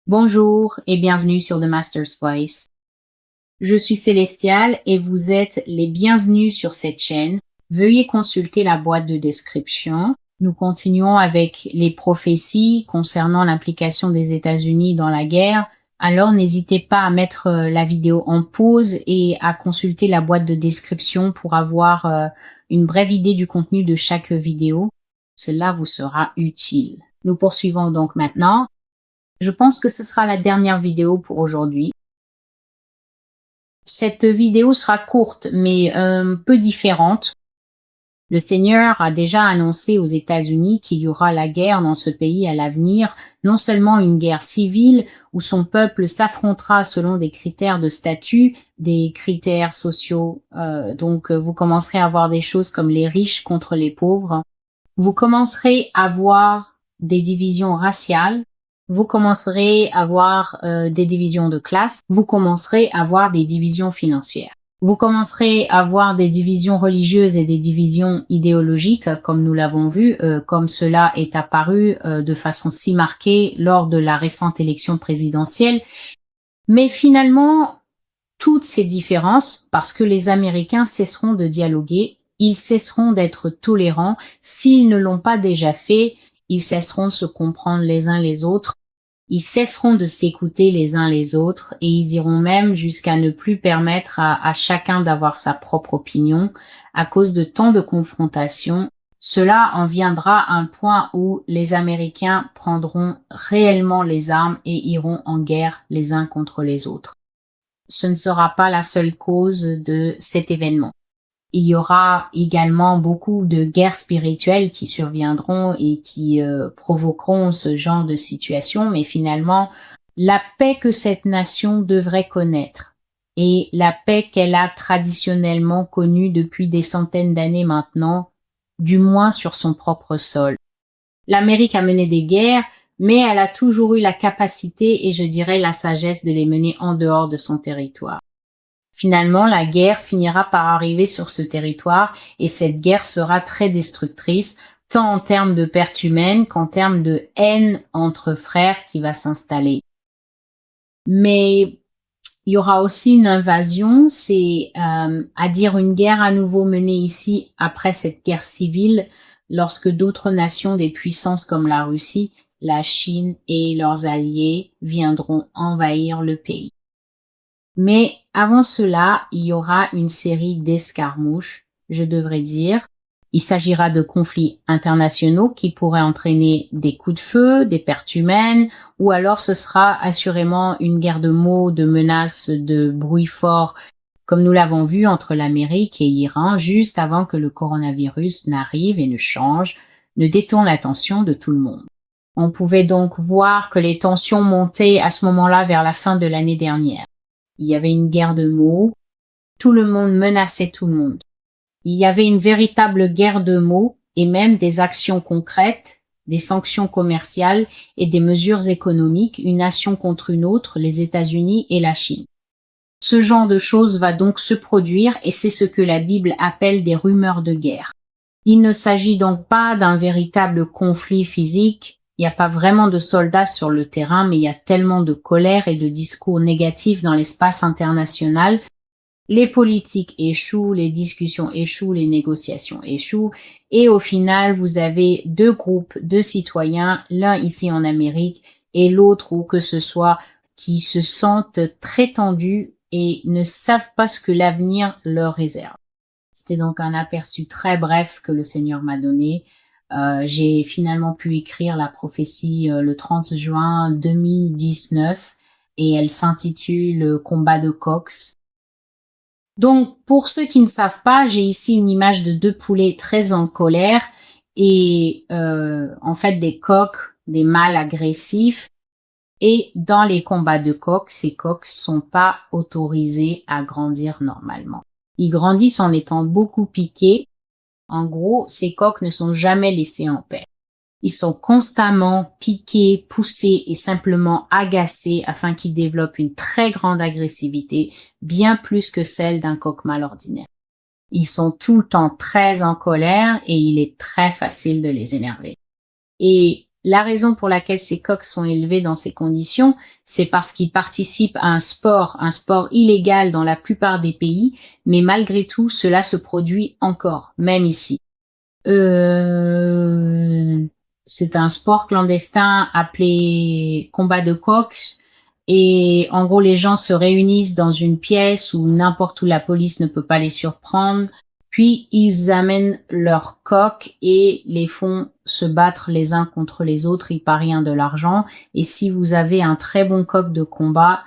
Bonjour et bienvenue sur The Master's Voice. Je suis Célestial et vous êtes les bienvenus sur cette chaîne. Veuillez consulter la boîte de description. Nous continuons avec les prophéties concernant l'implication des États-Unis dans la guerre. Alors n'hésitez pas à mettre la vidéo en pause et à consulter la boîte de description pour avoir une brève idée du contenu de chaque vidéo. Cela vous sera utile. Nous poursuivons donc maintenant. Je pense que ce sera la dernière vidéo pour aujourd'hui. Cette vidéo sera courte, mais peu différente. Le Seigneur a déjà annoncé aux États-Unis qu'il y aura la guerre dans ce pays à l'avenir, non seulement une guerre civile où son peuple s'affrontera selon des critères de statut, des critères sociaux. Donc vous commencerez à voir des choses comme les riches contre les pauvres. Vous commencerez à voir des divisions raciales. Vous commencerez à voir des divisions de classe, vous commencerez à voir des divisions financières. Vous commencerez à voir des divisions religieuses et des divisions idéologiques, comme nous l'avons vu, comme cela est apparu de façon si marquée lors de la récente élection présidentielle. Mais finalement, toutes ces différences, parce que les Américains cesseront de dialoguer, ils cesseront d'être tolérants, s'ils ne l'ont pas déjà fait, ils cesseront de se comprendre les uns les autres, ils cesseront de s'écouter les uns les autres et ils iront même jusqu'à ne plus permettre à chacun d'avoir sa propre opinion à cause de tant de confrontations. Cela en viendra à un point où les Américains prendront réellement les armes et iront en guerre les uns contre les autres. Ce ne sera pas la seule cause de cet événement. Il y aura également beaucoup de guerres spirituelles qui surviendront et qui provoqueront ce genre de situation, mais finalement, la paix que cette nation devrait connaître et la paix qu'elle a traditionnellement connue depuis des centaines d'années maintenant, du moins sur son propre sol. L'Amérique a mené des guerres, mais elle a toujours eu la capacité et je dirais la sagesse de les mener en dehors de son territoire. Finalement, la guerre finira par arriver sur ce territoire et cette guerre sera très destructrice, tant en termes de pertes humaines qu'en termes de haine entre frères qui va s'installer. Mais il y aura aussi une invasion, c'est à dire une guerre à nouveau menée ici après cette guerre civile, lorsque d'autres nations des puissances comme la Russie, la Chine et leurs alliés viendront envahir le pays. Mais avant cela, il y aura une série d'escarmouches, je devrais dire. Il s'agira de conflits internationaux qui pourraient entraîner des coups de feu, des pertes humaines, ou alors ce sera assurément une guerre de mots, de menaces, de bruit fort, comme nous l'avons vu entre l'Amérique et l'Iran, juste avant que le coronavirus n'arrive et ne change, ne détourne l'attention de tout le monde. On pouvait donc voir que les tensions montaient à ce moment-là vers la fin de l'année dernière. Il y avait une guerre de mots, tout le monde menaçait tout le monde. Il y avait une véritable guerre de mots et même des actions concrètes, des sanctions commerciales et des mesures économiques, une nation contre une autre, les États-Unis et la Chine. Ce genre de choses va donc se produire et c'est ce que la Bible appelle des rumeurs de guerre. Il ne s'agit donc pas d'un véritable conflit physique. Il n'y a pas vraiment de soldats sur le terrain, mais il y a tellement de colère et de discours négatifs dans l'espace international. Les politiques échouent, les discussions échouent, les négociations échouent. Et au final, vous avez deux groupes de citoyens, l'un ici en Amérique et l'autre où que ce soit, qui se sentent très tendus et ne savent pas ce que l'avenir leur réserve. C'était donc un aperçu très bref que le Seigneur m'a donné. J'ai finalement pu écrire la prophétie le 30 juin 2019 et elle s'intitule Combat de Coqs. Donc, pour ceux qui ne savent pas, j'ai ici une image de deux poulets très en colère et en fait des coqs, des mâles agressifs. Et dans les combats de coqs, ces coqs sont pas autorisés à grandir normalement. Ils grandissent en étant beaucoup piqués. En gros, ces coqs ne sont jamais laissés en paix. Ils sont constamment piqués, poussés et simplement agacés afin qu'ils développent une très grande agressivité, bien plus que celle d'un coq mâle ordinaire. Ils sont tout le temps très en colère et il est très facile de les énerver. Et La raison pour laquelle ces coqs sont élevés dans ces conditions, c'est parce qu'ils participent à un sport illégal dans la plupart des pays, mais malgré tout, cela se produit encore, même ici. C'est un sport clandestin appelé combat de coqs, et en gros, les gens se réunissent dans une pièce où n'importe où la police ne peut pas les surprendre. Puis ils amènent leurs coqs et les font se battre les uns contre les autres. Ils parient de l'argent. Et si vous avez un très bon coq de combat,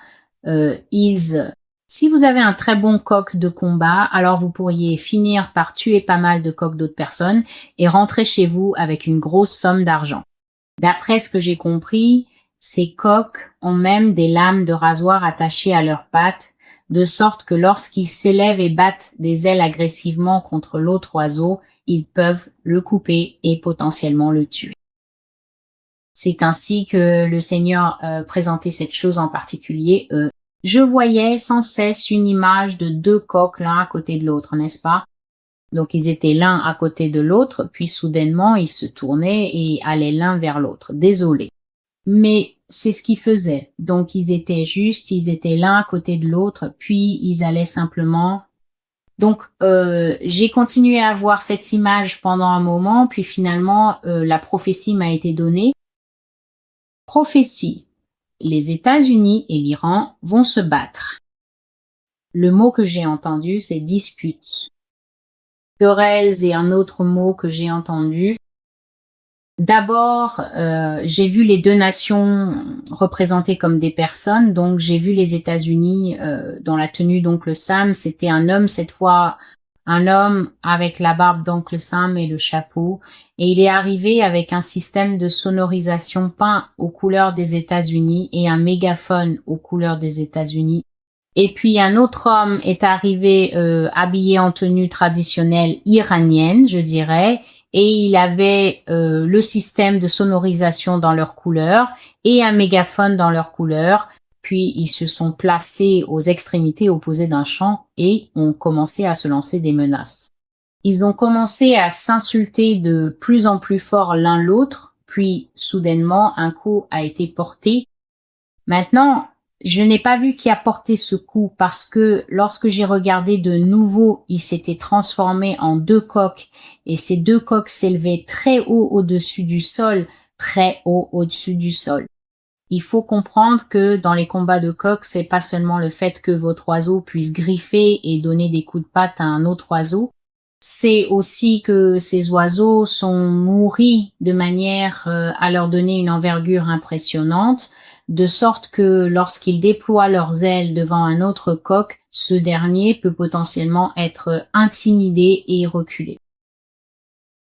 si vous avez un très bon coq de combat, alors vous pourriez finir par tuer pas mal de coqs d'autres personnes et rentrer chez vous avec une grosse somme d'argent. D'après ce que j'ai compris, ces coqs ont même des lames de rasoir attachées à leurs pattes, de sorte que lorsqu'ils s'élèvent et battent des ailes agressivement contre l'autre oiseau, ils peuvent le couper et potentiellement le tuer. C'est ainsi que le Seigneur présentait cette chose en particulier. Je voyais sans cesse une image de 2 coqs l'un à côté de l'autre, n'est-ce pas? Donc ils étaient l'un à côté de l'autre, puis soudainement ils se tournaient et allaient l'un vers l'autre. Désolé. Mais c'est ce qu'ils faisaient. Donc ils étaient l'un à côté de l'autre, puis ils allaient simplement. Donc j'ai continué à voir cette image pendant un moment, puis finalement la prophétie m'a été donnée. Prophétie. Les États-Unis et l'Iran vont se battre. Le mot que j'ai entendu, c'est dispute. Querelles et un autre mot que j'ai entendu. D'abord, j'ai vu les 2 nations représentées comme des personnes. Donc, j'ai vu les États-Unis dans la tenue d'Oncle Sam. C'était un homme, cette fois, un homme avec la barbe d'Oncle Sam et le chapeau. Et il est arrivé avec un système de sonorisation peint aux couleurs des États-Unis et un mégaphone aux couleurs des États-Unis. Et puis, un autre homme est arrivé habillé en tenue traditionnelle iranienne, je dirais, et il avait le système de sonorisation dans leurs couleurs et un mégaphone dans leurs couleurs. Puis ils se sont placés aux extrémités opposées d'un champ et ont commencé à se lancer des menaces. Ils ont commencé à s'insulter de plus en plus fort l'un l'autre, puis soudainement un coup a été porté. Maintenant, je n'ai pas vu qui a porté ce coup parce que lorsque j'ai regardé de nouveau, il s'était transformé en 2 coqs et ces 2 coqs s'élevaient très haut au-dessus du sol, très haut au-dessus du sol. Il faut comprendre que dans les combats de coqs, c'est pas seulement le fait que votre oiseau puisse griffer et donner des coups de patte à un autre oiseau, c'est aussi que ces oiseaux sont nourris de manière à leur donner une envergure impressionnante, de sorte que lorsqu'ils déploient leurs ailes devant un autre coq, ce dernier peut potentiellement être intimidé et reculer.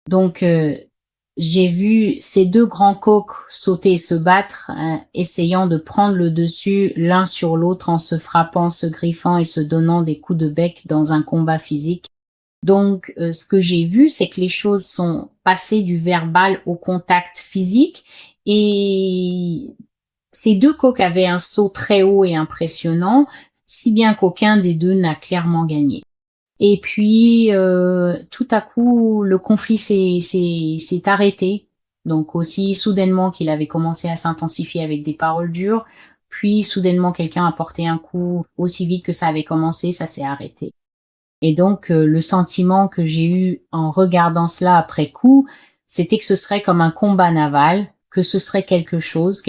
Donc, j'ai vu ces 2 grands coqs sauter et se battre, essayant de prendre le dessus l'un sur l'autre en se frappant, se griffant et se donnant des coups de bec dans un combat physique. Donc, ce que j'ai vu, c'est que les choses sont passées du verbal au contact physique et ces 2 coqs avaient un saut très haut et impressionnant, si bien qu'aucun des 2 n'a clairement gagné. Et puis, tout à coup, le conflit s'est arrêté. Donc aussi soudainement qu'il avait commencé à s'intensifier avec des paroles dures, puis soudainement quelqu'un a porté un coup aussi vite que ça avait commencé, ça s'est arrêté. Et donc, le sentiment que j'ai eu en regardant cela après coup, c'était que ce serait comme un combat naval, que ce serait quelque chose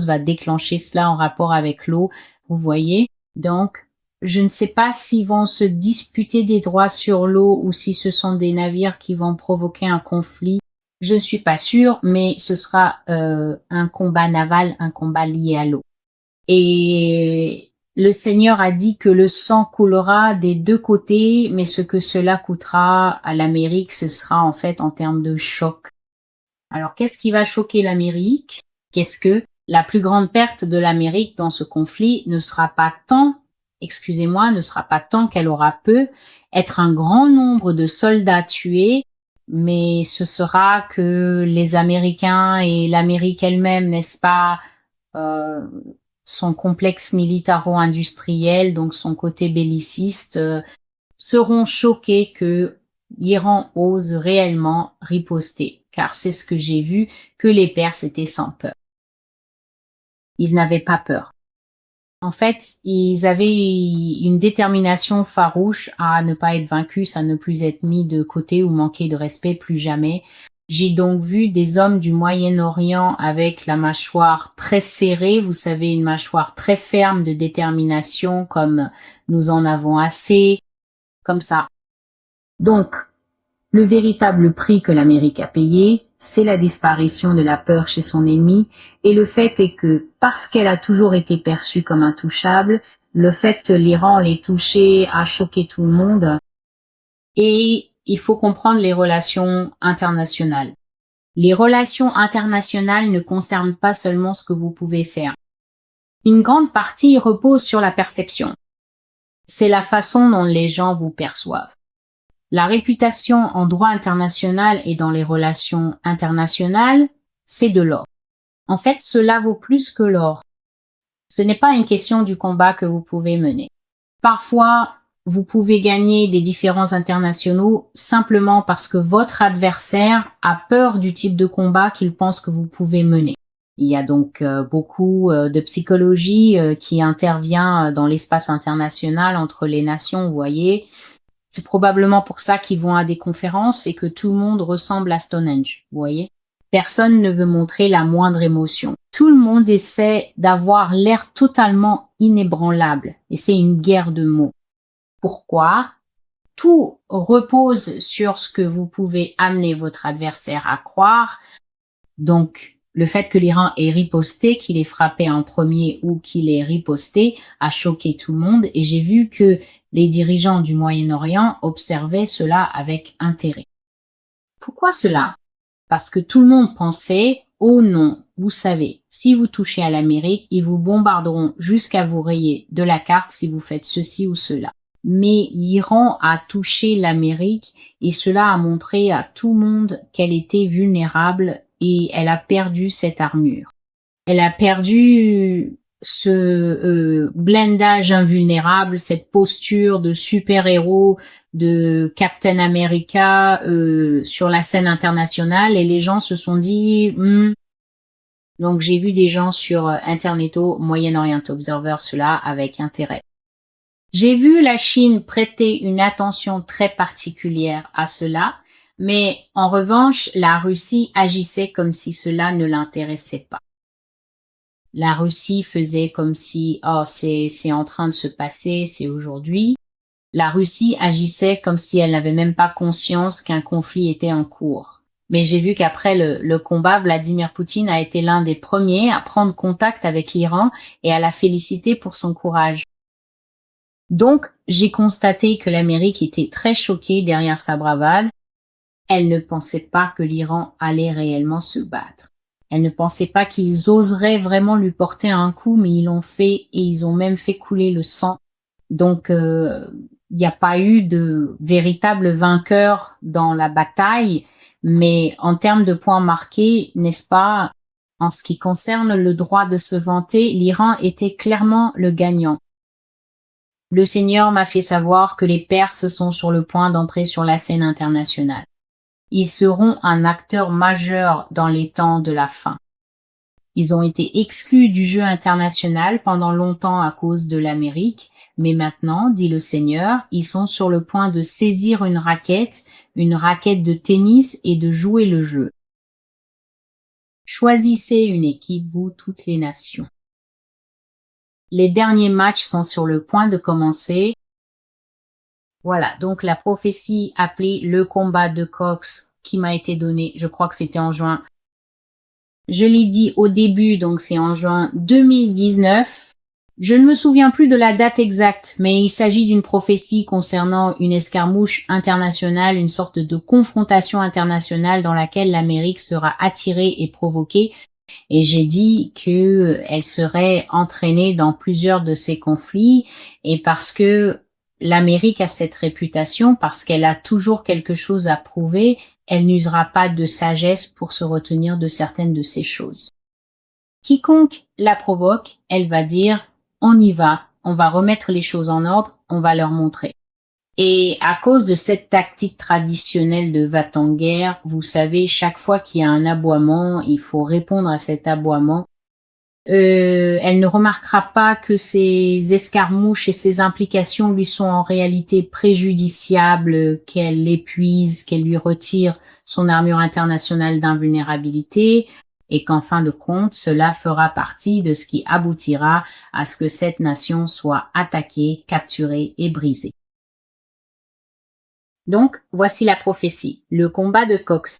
va déclencher cela en rapport avec l'eau, vous voyez. Donc, je ne sais pas s'ils vont se disputer des droits sur l'eau ou si ce sont des navires qui vont provoquer un conflit. Je ne suis pas sûre, mais ce sera un combat naval, un combat lié à l'eau. Et le Seigneur a dit que le sang coulera des 2 côtés, mais ce que cela coûtera à l'Amérique, ce sera en fait en termes de choc. Alors, qu'est-ce qui va choquer l'Amérique? Qu'est-ce que la plus grande perte de l'Amérique dans ce conflit ne sera pas tant qu'elle aura peu être un grand nombre de soldats tués, mais ce sera que les Américains et l'Amérique elle-même, n'est-ce pas, son complexe militaro-industriel, donc son côté belliciste, seront choqués que l'Iran ose réellement riposter. car c'est ce que j'ai vu, que les Perses étaient sans peur. Ils n'avaient pas peur. En fait, ils avaient une détermination farouche à ne pas être vaincus, à ne plus être mis de côté ou manquer de respect plus jamais. J'ai donc vu des hommes du Moyen-Orient avec la mâchoire très serrée, vous savez, une mâchoire très ferme de détermination comme nous en avons assez, comme ça. Donc, le véritable prix que l'Amérique a payé, c'est la disparition de la peur chez son ennemi, et le fait est que, parce qu'elle a toujours été perçue comme intouchable, le fait que l'Iran l'ait touchée a choqué tout le monde, et il faut comprendre les relations internationales. Les relations internationales ne concernent pas seulement ce que vous pouvez faire. Une grande partie repose sur la perception. C'est la façon dont les gens vous perçoivent. La réputation en droit international et dans les relations internationales, c'est de l'or. En fait, cela vaut plus que l'or. Ce n'est pas une question du combat que vous pouvez mener. Parfois, vous pouvez gagner des différends internationaux simplement parce que votre adversaire a peur du type de combat qu'il pense que vous pouvez mener. Il y a donc beaucoup de psychologie qui intervient dans l'espace international entre les nations, vous voyez. C'est probablement pour ça qu'ils vont à des conférences et que tout le monde ressemble à Stonehenge, vous voyez. Personne ne veut montrer la moindre émotion. Tout le monde essaie d'avoir l'air totalement inébranlable et c'est une guerre de mots. Pourquoi? Tout repose sur ce que vous pouvez amener votre adversaire à croire. Donc, le fait que l'Iran ait riposté, qu'il ait frappé en premier ou qu'il ait riposté, a choqué tout le monde et j'ai vu que les dirigeants du Moyen-Orient observaient cela avec intérêt. Pourquoi cela? Parce que tout le monde pensait, oh non, vous savez, si vous touchez à l'Amérique, ils vous bombarderont jusqu'à vous rayer de la carte si vous faites ceci ou cela. Mais l'Iran a touché l'Amérique et cela a montré à tout le monde qu'elle était vulnérable et elle a perdu cette armure. Elle a perdu ce blindage invulnérable, cette posture de super-héros, de Captain America sur la scène internationale et les gens se sont dit Donc j'ai vu des gens sur Interneto, Moyen-Orient Observer, cela avec intérêt. J'ai vu la Chine prêter une attention très particulière à cela, mais en revanche, la Russie agissait comme si cela ne l'intéressait pas. La Russie faisait comme si, oh, c'est en train de se passer, c'est aujourd'hui. La Russie agissait comme si elle n'avait même pas conscience qu'un conflit était en cours. Mais j'ai vu qu'après le combat, Vladimir Poutine a été l'un des premiers à prendre contact avec l'Iran et à la féliciter pour son courage. Donc, j'ai constaté que l'Amérique était très choquée derrière sa bravade. Elle ne pensait pas que l'Iran allait réellement se battre. Elle ne pensait pas qu'ils oseraient vraiment lui porter un coup, mais ils l'ont fait et ils ont même fait couler le sang. Donc, il n'y a pas eu de véritable vainqueur dans la bataille, mais en termes de points marqués, n'est-ce pas, en ce qui concerne le droit de se vanter, l'Iran était clairement le gagnant. Le Seigneur m'a fait savoir que les Perses sont sur le point d'entrer sur la scène internationale. Ils seront un acteur majeur dans les temps de la fin. Ils ont été exclus du jeu international pendant longtemps à cause de l'Amérique, mais maintenant, dit le Seigneur, ils sont sur le point de saisir une raquette de tennis et de jouer le jeu. Choisissez une équipe, vous, toutes les nations. Les derniers matchs sont sur le point de commencer. Voilà, donc la prophétie appelée le combat de Cox qui m'a été donnée, je crois que c'était en juin. Je l'ai dit au début, donc c'est en juin 2019. Je ne me souviens plus de la date exacte, mais il s'agit d'une prophétie concernant une escarmouche internationale, une sorte de confrontation internationale dans laquelle l'Amérique sera attirée et provoquée. Et j'ai dit que elle serait entraînée dans plusieurs de ces conflits et parce que l'Amérique a cette réputation, parce qu'elle a toujours quelque chose à prouver, elle n'usera pas de sagesse pour se retenir de certaines de ces choses. Quiconque la provoque, elle va dire, on y va, on va remettre les choses en ordre, on va leur montrer. Et à cause de cette tactique traditionnelle de va-t-en-guerre, vous savez, chaque fois qu'il y a un aboiement, il faut répondre à cet aboiement. Elle ne remarquera pas que ces escarmouches et ces implications lui sont en réalité préjudiciables, qu'elle l'épuise, qu'elle lui retire son armure internationale d'invulnérabilité, et qu'en fin de compte, cela fera partie de ce qui aboutira à ce que cette nation soit attaquée, capturée et brisée. Donc, voici la prophétie, le combat de Cox.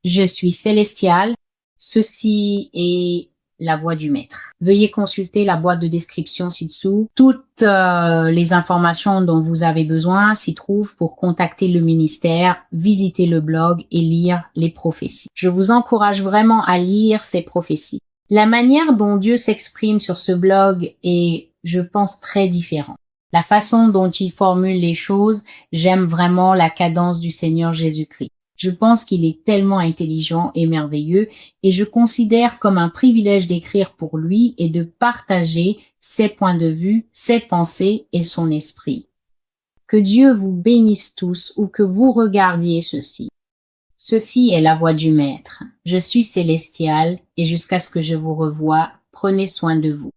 Je suis célestial, ceci est la voix du maître. Veuillez consulter la boîte de description ci-dessous. Toutes les informations dont vous avez besoin s'y trouvent pour contacter le ministère, visiter le blog et lire les prophéties. Je vous encourage vraiment à lire ces prophéties. La manière dont Dieu s'exprime sur ce blog est, je pense, très différente. La façon dont il formule les choses, j'aime vraiment la cadence du Seigneur Jésus-Christ. Je pense qu'il est tellement intelligent et merveilleux et je considère comme un privilège d'écrire pour lui et de partager ses points de vue, ses pensées et son esprit. Que Dieu vous bénisse tous ou que vous regardiez ceci. Ceci est la voix du Maître. Je suis célestial et jusqu'à ce que je vous revoie, prenez soin de vous.